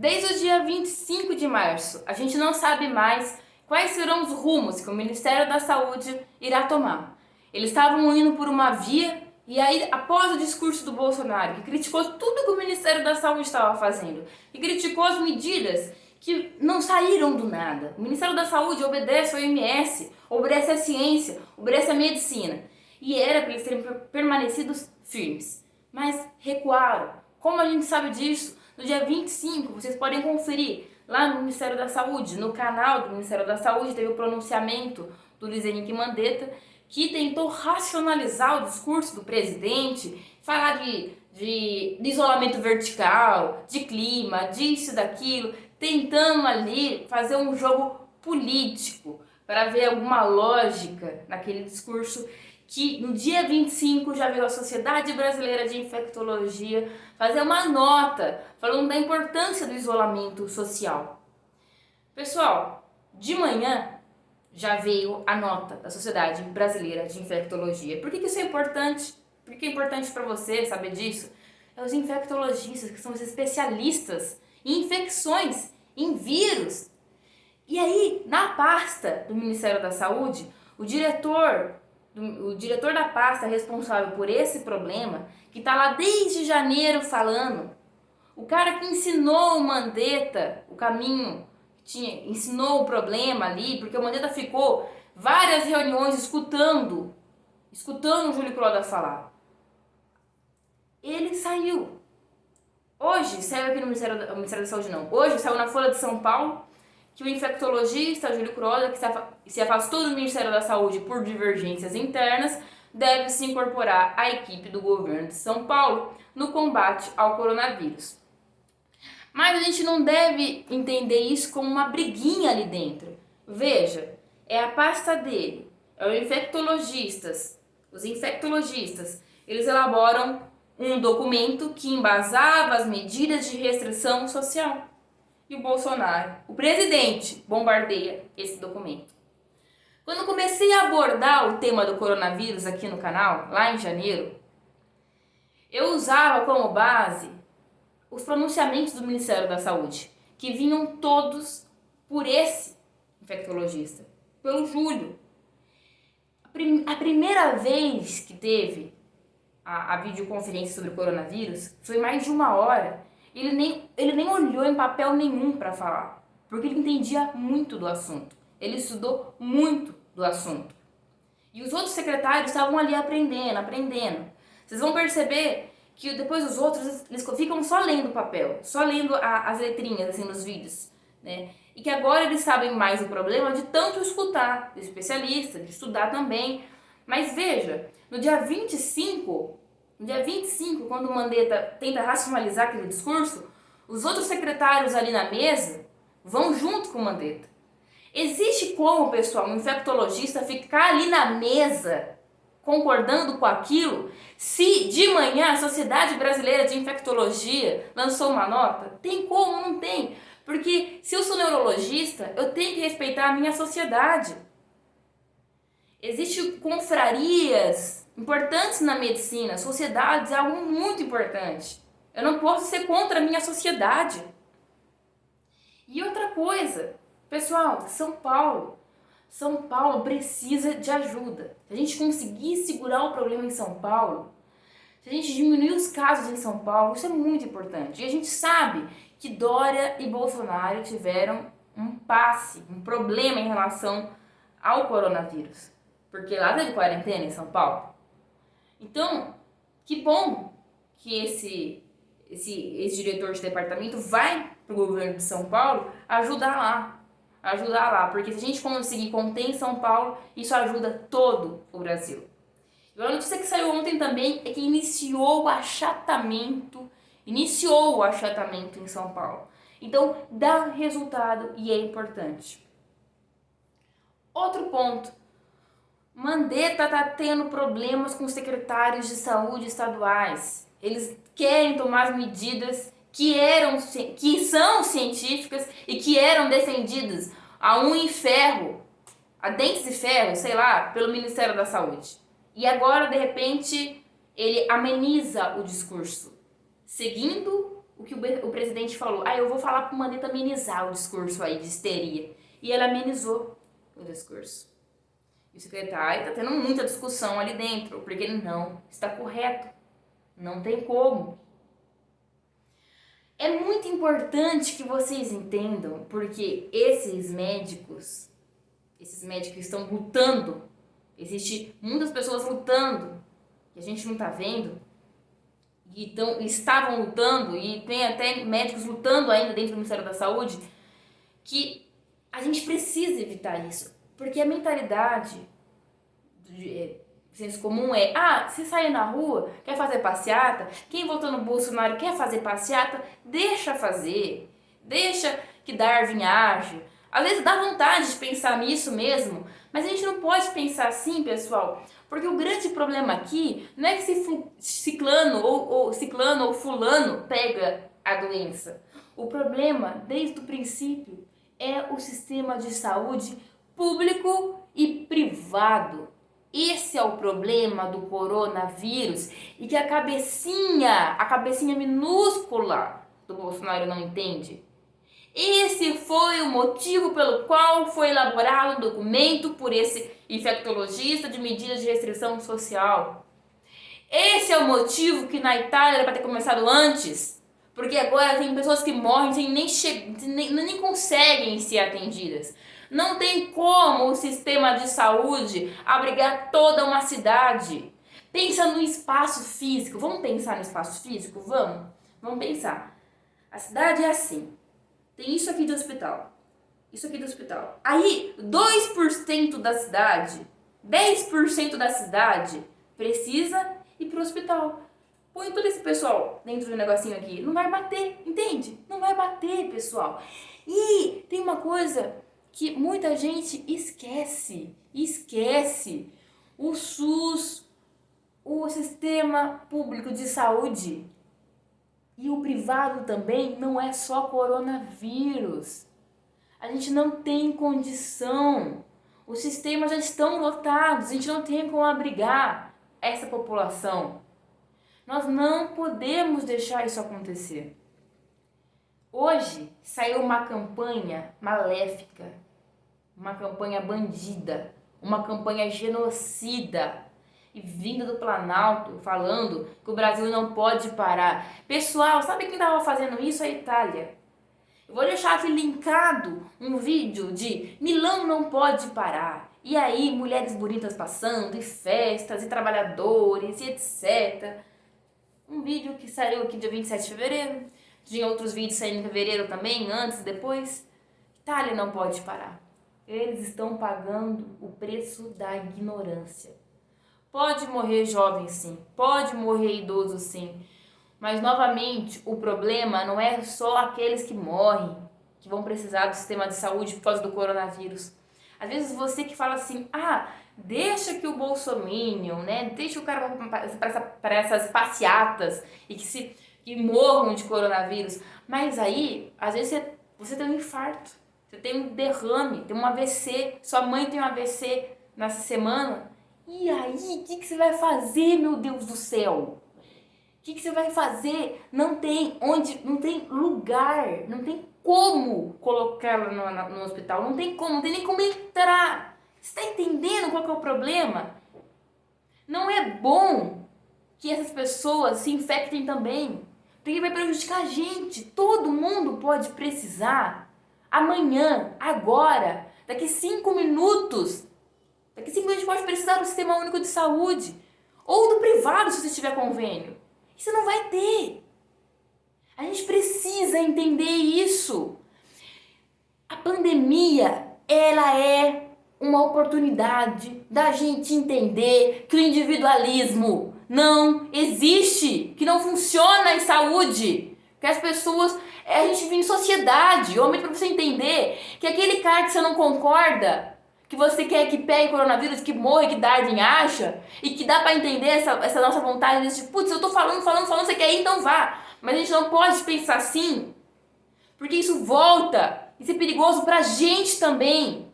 Desde o dia 25 de março, a gente não sabe mais quais serão os rumos que o Ministério da Saúde irá tomar. Eles estavam indo por uma via e aí, após o discurso do Bolsonaro, que criticou tudo que o Ministério da Saúde estava fazendo, e criticou as medidas que não saíram do nada. O Ministério da Saúde obedece ao OMS, obedece à ciência, obedece à medicina. E era para eles terem permanecido firmes. Mas recuaram. Como a gente sabe disso? No dia 25, vocês podem conferir lá no Ministério da Saúde, no canal do Ministério da Saúde, teve o pronunciamento do Luiz Henrique Mandetta, que tentou racionalizar o discurso do presidente, falar de isolamento vertical, de clima, disso, daquilo, tentando ali fazer um jogo político para ver alguma lógica naquele discurso que no dia 25 já veio a Sociedade Brasileira de Infectologia fazer uma nota falando da importância do isolamento social. Pessoal, de manhã já veio a nota da Sociedade Brasileira de Infectologia. Por que isso é importante? Por que é importante para você saber disso? É os infectologistas, que são os especialistas em infecções, em vírus. E aí, na pasta do Ministério da Saúde, o diretor da pasta responsável por esse problema, que está lá desde janeiro falando, o cara que ensinou o Mandetta o caminho, ensinou o problema ali, porque o Mandetta ficou várias reuniões escutando o Júlio Croda falar. Ele saiu. Hoje, saiu aqui no Ministério da Saúde não, hoje saiu na Folha de São Paulo, que o infectologista Júlio Croda, que se afastou do Ministério da Saúde por divergências internas, deve se incorporar à equipe do governo de São Paulo no combate ao coronavírus. Mas a gente não deve entender isso como uma briguinha ali dentro. Veja, é a pasta dele, é os infectologistas, eles elaboram um documento que embasava as medidas de restrição social. E o Bolsonaro, o presidente, bombardeia esse documento. Quando comecei a abordar o tema do coronavírus aqui no canal, lá em janeiro, eu usava como base os pronunciamentos do Ministério da Saúde, que vinham todos por esse infectologista, pelo Júlio. A primeira vez que teve a videoconferência sobre o coronavírus foi mais de 1 hora. Ele nem olhou em papel nenhum para falar, porque ele entendia muito do assunto. Ele estudou muito do assunto. E os outros secretários estavam ali aprendendo. Vocês vão perceber que depois os outros, eles ficam só lendo o papel, só lendo as letrinhas assim nos vídeos, né? E que agora eles sabem mais o problema de tanto escutar, de especialista, de estudar também. Mas veja, no dia 25, quando o Mandetta tenta racionalizar aquele discurso, os outros secretários ali na mesa vão junto com o Mandetta. Existe como, pessoal, um infectologista ficar ali na mesa concordando com aquilo se de manhã a Sociedade Brasileira de Infectologia lançou uma nota? Tem como? Não tem. Porque se eu sou neurologista, eu tenho que respeitar a minha sociedade. Existem confrarias importantes na medicina, sociedades é algo muito importante. Eu não posso ser contra a minha sociedade. E outra coisa, pessoal, São Paulo precisa de ajuda. Se a gente conseguir segurar o problema em São Paulo, se a gente diminuir os casos em São Paulo, isso é muito importante. E a gente sabe que Dória e Bolsonaro tiveram um problema em relação ao coronavírus. Porque lá teve quarentena em São Paulo. Então, que bom que esse diretor de departamento vai para o governo de São Paulo ajudar lá, porque se a gente conseguir conter em São Paulo, isso ajuda todo o Brasil. E a notícia que saiu ontem também é que iniciou o achatamento em São Paulo. Então, dá resultado e é importante. Outro ponto. Mandetta está tendo problemas com os secretários de saúde estaduais. Eles querem tomar as medidas que são científicas e que eram defendidas a unha e ferro, a dentes de ferro, sei lá, pelo Ministério da Saúde. E agora, de repente, ele ameniza o discurso, seguindo o que o presidente falou. Eu vou falar pro Mandetta amenizar o discurso aí de histeria. E ele amenizou o discurso. E o secretário tá tendo muita discussão ali dentro, porque ele não está correto. Não tem como. É muito importante que vocês entendam, porque esses médicos estão lutando, existem muitas pessoas lutando, que a gente não tá vendo, estavam lutando, e tem até médicos lutando ainda dentro do Ministério da Saúde, que a gente precisa evitar isso, porque a mentalidade senso comum é, se sair na rua, quer fazer passeata, quem votou no Bolsonaro quer fazer passeata, deixa fazer, deixa que Darwin age. Às vezes dá vontade de pensar nisso mesmo, mas a gente não pode pensar assim, pessoal, porque o grande problema aqui não é que se ciclano ou fulano pega a doença. O problema, desde o princípio, é o sistema de saúde público e privado. Esse é o problema do coronavírus e que a cabecinha minúscula do Bolsonaro não entende. Esse foi o motivo pelo qual foi elaborado um documento por esse infectologista de medidas de restrição social. Esse é o motivo que na Itália era para ter começado antes, porque agora tem pessoas que morrem sem nem conseguem ser atendidas. Não tem como o sistema de saúde abrigar toda uma cidade. Pensa no espaço físico. Vamos pensar no espaço físico? Vamos pensar. A cidade é assim. Tem isso aqui de hospital. Isso aqui do hospital. Aí, 2% da cidade, 10% da cidade precisa ir pro hospital. Põe todo esse pessoal dentro do negocinho aqui. Não vai bater, entende? Não vai bater, pessoal. E tem uma coisa que muita gente esquece. O SUS, o sistema público de saúde e o privado também não é só coronavírus. A gente não tem condição. Os sistemas já estão lotados, a gente não tem como abrigar essa população. Nós não podemos deixar isso acontecer. Hoje saiu uma campanha maléfica, uma campanha bandida, uma campanha genocida, e vinda do Planalto falando que o Brasil não pode parar. Pessoal, sabe quem estava fazendo isso? A Itália. Eu vou deixar aqui linkado um vídeo de Milão não pode parar. E aí, mulheres bonitas passando, e festas, e trabalhadores, e etc. Um vídeo que saiu aqui dia 27 de fevereiro. Tinha outros vídeos saindo em fevereiro também, antes e depois. Itália não pode parar. Eles estão pagando o preço da ignorância. Pode morrer jovem sim, pode morrer idoso sim. Mas novamente, o problema não é só aqueles que morrem, que vão precisar do sistema de saúde por causa do coronavírus. Às vezes você que fala assim, deixa que o bolsominion, né, deixa o cara para essas passeatas e que morram de coronavírus. Mas aí, às vezes você tem um infarto, você tem um derrame, tem um AVC, sua mãe tem um AVC nessa semana. E aí, o que você vai fazer, meu Deus do céu? O que você vai fazer? Não tem lugar, não tem como colocá-la no hospital, não tem nem como entrar. Você está entendendo qual que é o problema? Não é bom que essas pessoas se infectem também, porque vai prejudicar a gente. Todo mundo pode precisar amanhã, agora, daqui 5 minutos. Daqui 5 minutos a gente pode precisar do Sistema Único de Saúde ou do privado, se você tiver convênio. Isso não vai ter. A gente precisa entender isso. A pandemia, ela é uma oportunidade da gente entender que o individualismo não existe, que não funciona em saúde, que as pessoas, a gente vive em sociedade, homem, para você entender que aquele cara que você não concorda, que você quer que pegue coronavírus, que morra, que Darwin acha, e que dá pra entender essa nossa vontade de, putz, eu tô falando, você quer ir, então vá. Mas a gente não pode pensar assim, porque isso volta, isso é perigoso pra gente também.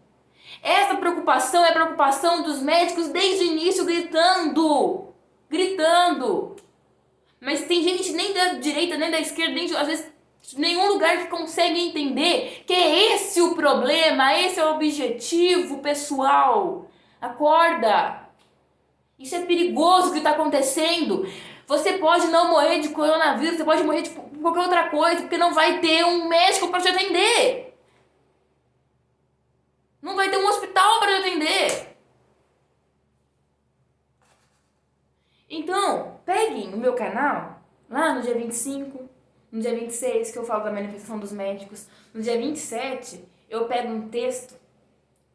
Essa preocupação é a preocupação dos médicos desde o início, gritando. Mas tem gente nem da direita, nem da esquerda, nem às vezes nenhum lugar que consegue entender que é esse o problema, esse é o objetivo, pessoal. Acorda! Isso é perigoso o que está acontecendo. Você pode não morrer de coronavírus, você pode morrer de qualquer outra coisa, porque não vai ter um médico para te atender. Não vai ter um hospital para te atender. Então, peguem o meu canal, lá no dia 25, no dia 26, que eu falo da manifestação dos médicos. No dia 27, eu pego um texto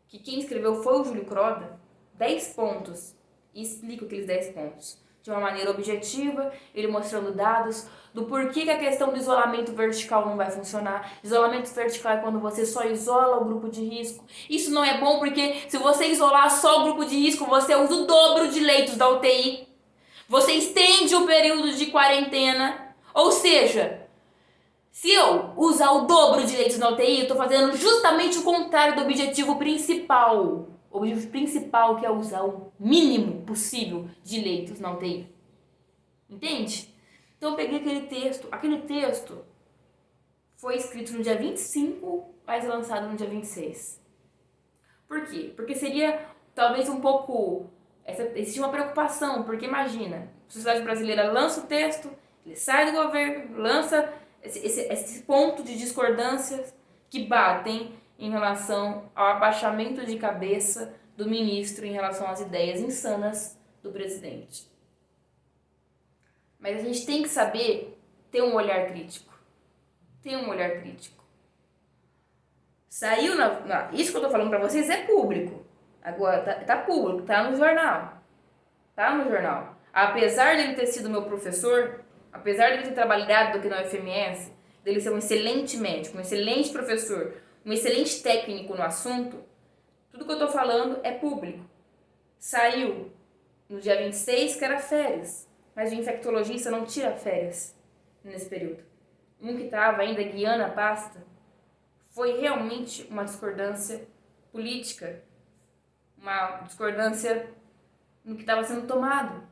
que quem escreveu foi o Júlio Croda, 10 pontos, e explico aqueles 10 pontos de uma maneira objetiva, ele mostrando dados do porquê que a questão do isolamento vertical não vai funcionar. Isolamento vertical é quando você só isola o grupo de risco. Isso não é bom porque se você isolar só o grupo de risco, você usa o dobro de leitos da UTI. Você estende o período de quarentena. Ou seja, se eu usar o dobro de leitos na UTI, eu estou fazendo justamente o contrário do objetivo principal. O objetivo principal, que é usar o mínimo possível de leitos na UTI. Entende? Então eu peguei aquele texto. Aquele texto foi escrito no dia 25, mas lançado no dia 26. Por quê? Porque seria talvez um pouco... Existe uma preocupação, porque imagina, a sociedade brasileira lança o texto, ele sai do governo, lança esse ponto de discordâncias que batem em relação ao abaixamento de cabeça do ministro em relação às ideias insanas do presidente. Mas a gente tem que saber ter um olhar crítico. Ter um olhar crítico. Saiu isso que eu tô falando pra vocês é público. Agora, tá público, tá no jornal. Tá no jornal. Apesar dele ter sido meu professor, apesar dele ter trabalhado aqui na UFMS, dele ser um excelente médico, um excelente professor, um excelente técnico no assunto, tudo que eu tô falando é público. Saiu no dia 26, que era férias. Mas o infectologista não tira férias nesse período. Um que estava ainda guiando a pasta, foi realmente uma discordância política, uma discordância no que estava sendo tomado.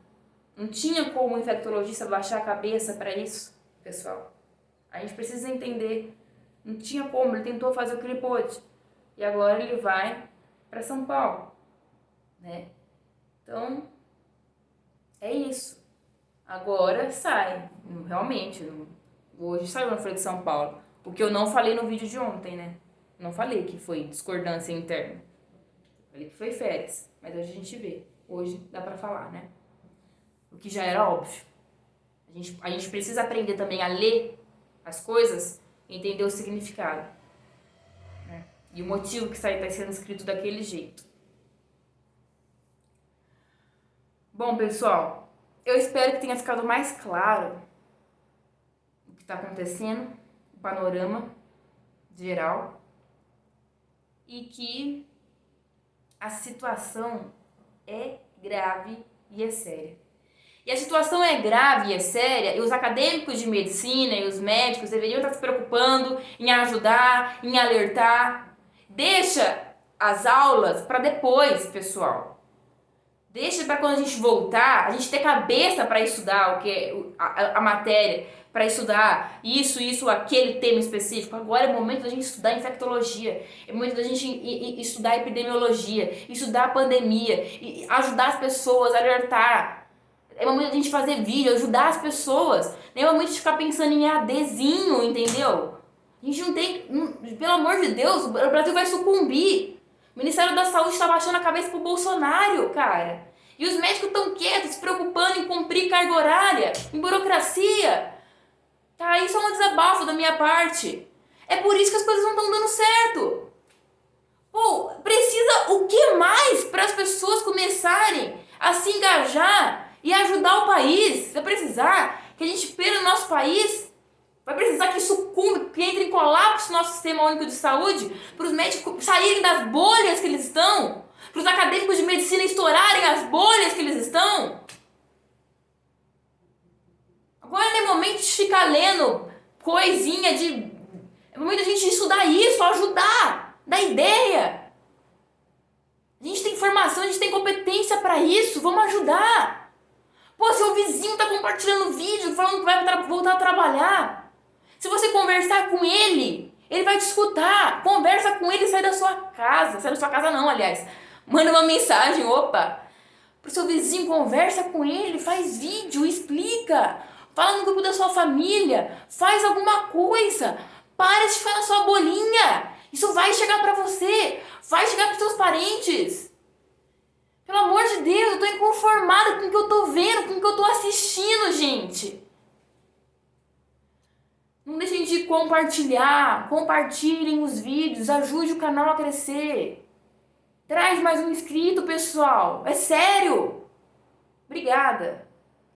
Não tinha como o infectologista baixar a cabeça para isso, pessoal. A gente precisa entender. Não tinha como, ele tentou fazer o que ele pôde. E agora ele vai para São Paulo, né? Então, é isso. Agora sai, realmente. Hoje saiu na Folha de São Paulo. O que eu não falei no vídeo de ontem, né? Não falei que foi discordância interna. Falei que foi férias, mas hoje a gente vê. Hoje dá pra falar, né? O que já era óbvio. A gente precisa aprender também a ler as coisas e entender o significado, né? E o motivo que está sendo escrito daquele jeito. Bom, pessoal, eu espero que tenha ficado mais claro o que está acontecendo, o panorama geral, e que a situação é grave e é séria. E a situação é grave e é séria, e os acadêmicos de medicina e os médicos deveriam estar se preocupando em ajudar, em alertar. Deixa as aulas para depois, pessoal. Deixa para quando a gente voltar, a gente ter cabeça para estudar o que é a matéria, para estudar isso, aquele tema específico. Agora é o momento da gente estudar infectologia, é o momento da gente estudar epidemiologia, estudar a pandemia, e ajudar as pessoas, alertar. É o momento da gente fazer vídeo, ajudar as pessoas. Não é o momento de ficar pensando em ADzinho, entendeu? A gente não tem... Pelo amor de Deus, o Brasil vai sucumbir. O Ministério da Saúde está baixando a cabeça pro Bolsonaro, cara. E os médicos estão quietos, se preocupando em cumprir carga horária, em burocracia. Tá, isso é um desabafo da minha parte. É por isso que as coisas não estão dando certo. Pô, precisa o que mais para as pessoas começarem a se engajar e ajudar o país? Vai precisar que a gente perca o nosso país? Vai precisar que sucumba, que entre em colapso o nosso sistema único de saúde? Para os médicos saírem das bolhas que eles estão? Para os acadêmicos de medicina estourarem as bolhas que eles estão? Agora não é momento de ficar lendo coisinha de... É momento de a gente estudar isso, ajudar, dar ideia. A gente tem informação, a gente tem competência para isso, vamos ajudar. Pô, seu vizinho tá compartilhando vídeo falando que vai voltar a trabalhar. Se você conversar com ele, ele vai te escutar. Conversa com ele e sai da sua casa. Sai da sua casa não, aliás. Manda uma mensagem, opa. Pro seu vizinho, conversa com ele, faz vídeo, explica. Fala no grupo da sua família. Faz alguma coisa. Para de ficar na sua bolinha. Isso vai chegar pra você. Vai chegar pros seus parentes. Pelo amor de Deus, eu tô inconformada com o que eu tô vendo, com o que eu tô assistindo, gente. Não deixem de compartilhar. Compartilhem os vídeos. Ajude o canal a crescer. Traz mais um inscrito, pessoal. É sério. Obrigada.